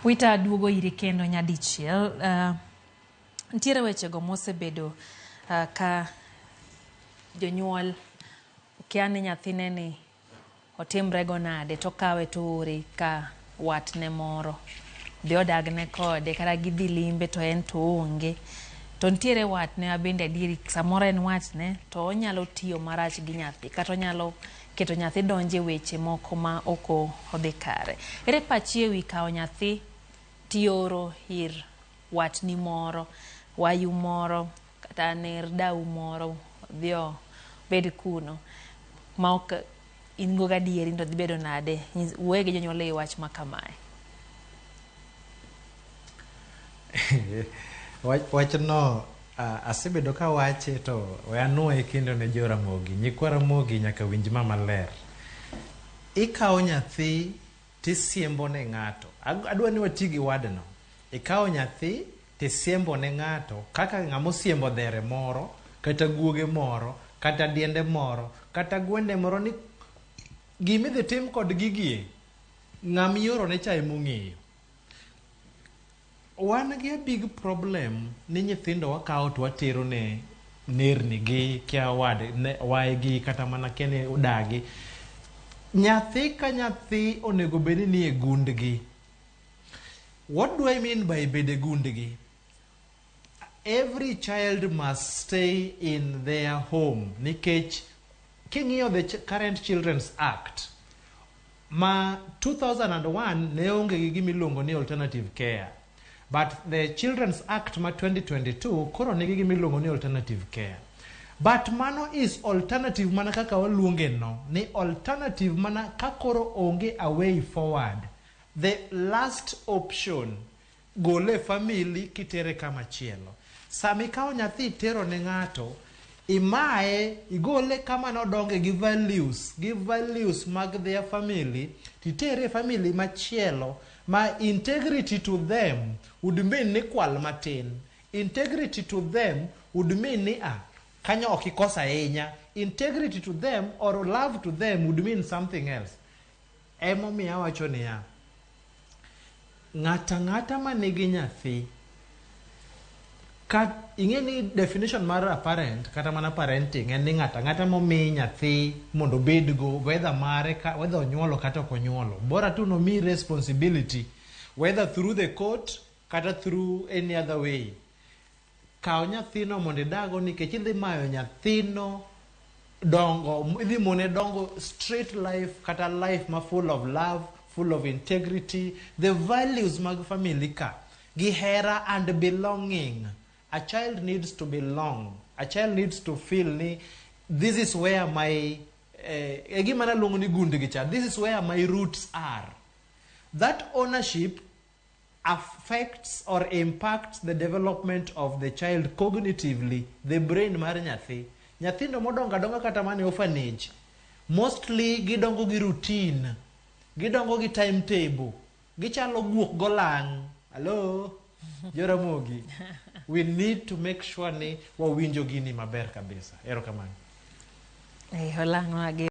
Wita duogo iri kendo nyadichiel. Ntiere wechego mosebedo ka jonyuol kia ni nyathine ni otimrego nade to kawe to ore ka watne moro dhi odagne kode kata gidhi limbe to en to onge. To ntiere watne abende adieri samoro en watne to onyalo tiyo marach gi nyathi kata onyalo keto nyathi donje weche moko ma oko odhi kare. Ere pachi ewi kawo nyathi tioro ir watni moro, wayu moro kata ner dau moro dhio bed kuno ma ok in go gadieri to dhi bedo nade? Wege jonyuol e wach ma kamae. Wachno asebedo ka wache to wanuoye kendo ne jo Ramogi. Nyikwa Ramogi nyaka winj ma maler. Ikawo nyathi tisiembo ne ng'ato. Adwa ni wati gi wadno. Ikawo nyathi tisiembo ne ng'ato kaka ng'amo siembo dhere moro, kata guoge moro, kata diende moro, kata gwende moro ni gimidhi tim kod gigie ng'am yoro ne chae mong'eyo. Wan gi a big problem ni nyithindo wakawo to watero ne nerni gi kia wae gi kata mana kene odagi. Nyathi ka nyathi onego bedi ni e gundgi. What do I mean by bede gundgi? Every child must stay in their home. Nikech king'iyo the current Children's Act ma 2001 ne onge gi gimiluongo ni alternative care. But the Children's Act ma 2022 koro nigi gimiluongo ni alternative care. But mano is alternative mana kaka waluonge no. Ni alternative mana kakoro onge a way forward. The last option gole family kitere kama chielo. Sami kao nyathi tero ne ng'ato imae igole kama nodonge gi values mag their family titere family machielo ma integrity to them would mean ni kwal matin. Integrity to them would mean ni kanyo okikosa enya. Integrity to them or love to them would mean something else. Emo miya wacho ni ng'ata manigi nyathi ingeni definition mar a parent kata mana parenting en ni ng'ata momi nyathi mondo bedgo whether mare whether onyuolo kata ok onyuolo bora tu no mi responsibility whether through the court kata through any other way. Kawo nyathino mondo idago nikech idhi mayo nyathino dongo, idhi mone dongo straight life kata life ma full of love, full of integrity, the values mag family ka gi hera and belonging. A child needs to belong. A child needs to feel ni this is where my this is where my roots are. That ownership affects or impacts the development of the child cognitively, the brain mar nyathi. Nyathindo modonga kata mane orphanage mostly gidongo gi routine, gidongo gi timetable, gichalo guok golang. Hello jo Ramogi. We need to make sure ni wawinjo gini maber kabisa. Erokamano. Holang